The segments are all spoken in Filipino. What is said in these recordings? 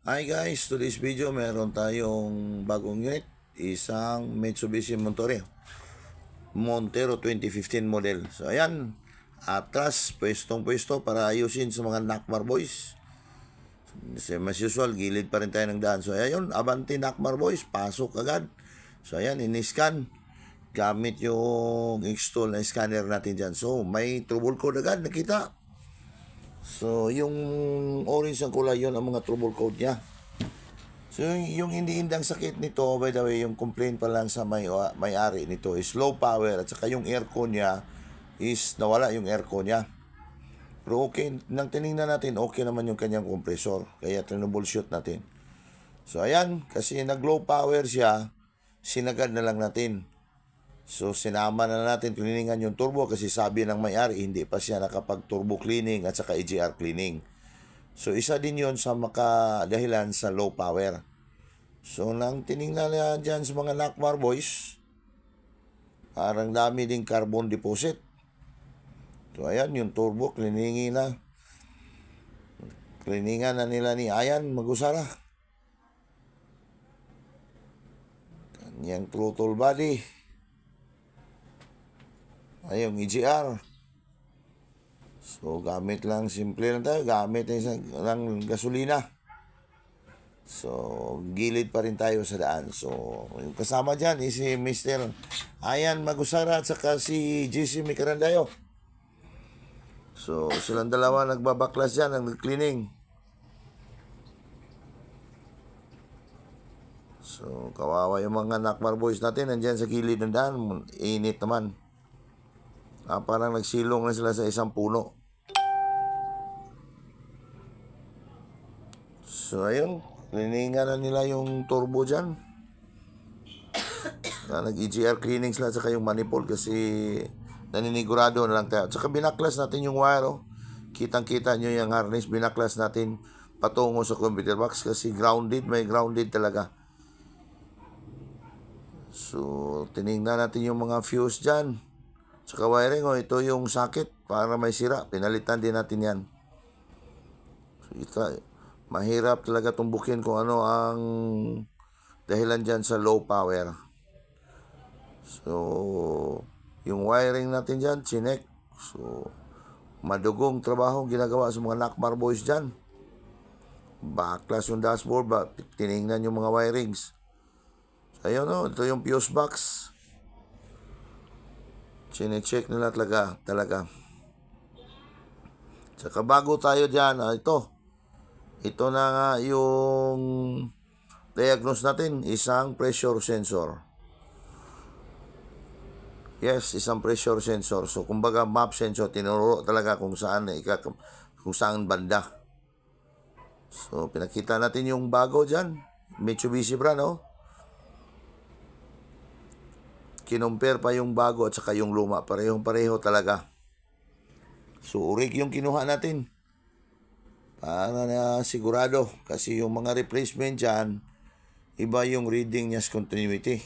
Hi guys, today's video meron tayong bagong unit, isang Mitsubishi Montero 2015 model. So ayan, atras, pwestong-pwesto para ayusin sa mga Nakmar boys. As usual, gilid pa rin tayo ng daan. So ayun, Abante Nakmar boys, pasok agad. So ayan, in-scan gamit yung install na scanner natin dyan. So may trouble code agad, nakita. So yung orange ang kulay, yun ang mga trouble code niya. So yung hindi indang sakit nito, by the way, yung complaint pa lang sa may-ari nito is low power, at saka yung aircon niya is nawala yung aircon niya. Pero okay, nang tinignan natin, okay naman yung kanyang compressor, kaya troubleshoot natin. So ayan, kasi nag low power siya, sinagad na lang natin. So sinama na natin, cleaningan yung turbo kasi sabi ng may-ari, hindi pa siya nakapag turbo cleaning at saka EGR cleaning. So isa din yon sa makadahilan sa low power. So nang tiningnan na dyan sa mga Nakmar boys, parang dami ding carbon deposit. So ayan, yung turbo, cleaningan na nila ni Ayan Magusara. Kanyang throttle body. Ay, yung EGR. So gamit lang, simple lang tayo, gamit lang gasolina. So, gilid pa rin tayo sa daan. So, yung kasama dyan is si Mr. Ayan Magusara at saka si JC Micarandayo. So, silang dalawa nagbabaklas dyan, nag-cleaning. So, kawawa yung mga Nakmar boys natin, nandyan sa gilid ng daan, init naman. Parang nagsilong na sila sa isang puno. So, ayun, cleaningan na nila yung turbo dyan. Nag-EGR cleaning sila, saka yung manifold kasi naninigurado na lang tayo. Saka binaklas natin yung wire, oh. Kitang-kita nyo yung harness, binaklas natin patungo sa computer box kasi grounded, may grounded talaga. So, tinignan natin yung mga fuse dyan. Saka wiring, oh, ito yung socket para may sira. Pinalitan din natin yan. So, mahirap talaga tumbukin kung ano ang dahilan dyan sa low power. So, yung wiring natin dyan, chinek. So, madugong trabaho ginagawa sa mga Nakmar boys dyan. Baklas yung dashboard, tinignan yung mga wirings. So, ayun, no, ito yung fuse box. Chinecheck nila talaga. Saka bago tayo dyan, ito na nga yung diagnose natin, isang pressure sensor. Yes, isang pressure sensor. So, kumbaga map sensor, tinuro talaga kung saan banda. So, pinakita natin yung bago dyan, Mitsubishi brand, no? Kinumpare pa yung bago at saka yung luma, parehong-pareho talaga. So, urig yung kinuha natin para na sigurado, kasi yung mga replacement dyan, iba yung reading niya sa continuity.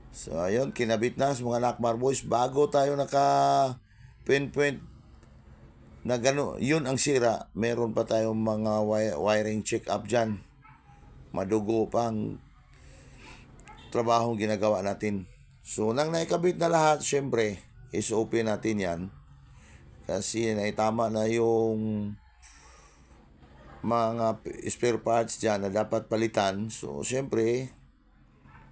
So ayun, kinabit na sa mga Nakmar boys. Bago tayo pinpoint na gano'n, yun ang sira, meron pa tayong mga wiring check up dyan. Madugo pang trabaho ginagawa natin. So nang naikabit na lahat, syempre SOP natin yan kasi naitama na yung mga spare parts dyan na dapat palitan. So, syempre,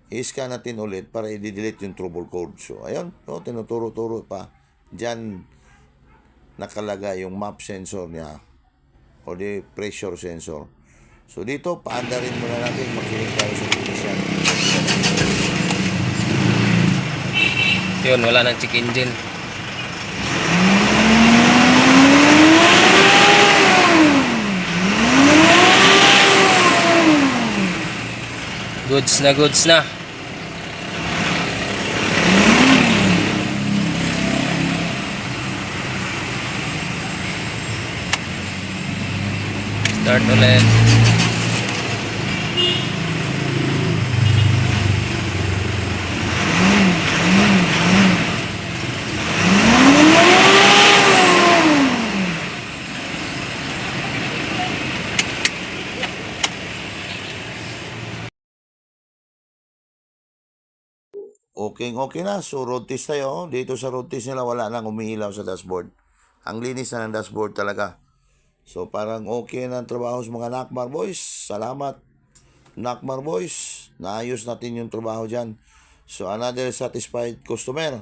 i-scan natin ulit para i-delete yung trouble code. So, ayun, tinuturo-turo pa. Dyan, nakalaga yung map sensor niya o the pressure sensor. So, dito, paandarin muna natin. Makinig tayo sa technician. Yun, wala nang check engine. Goods na. Start ulit. okay na. So road test tayo. Dito sa road test nila wala nang umiilaw sa dashboard. Ang linis na ng dashboard talaga. So parang okay na ang trabaho sa mga Nakmar Boys. Salamat Nakmar Boys. Naayos natin yung trabaho dyan. So another satisfied customer.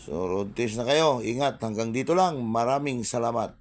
So road test na kayo. Ingat, hanggang dito lang. Maraming salamat.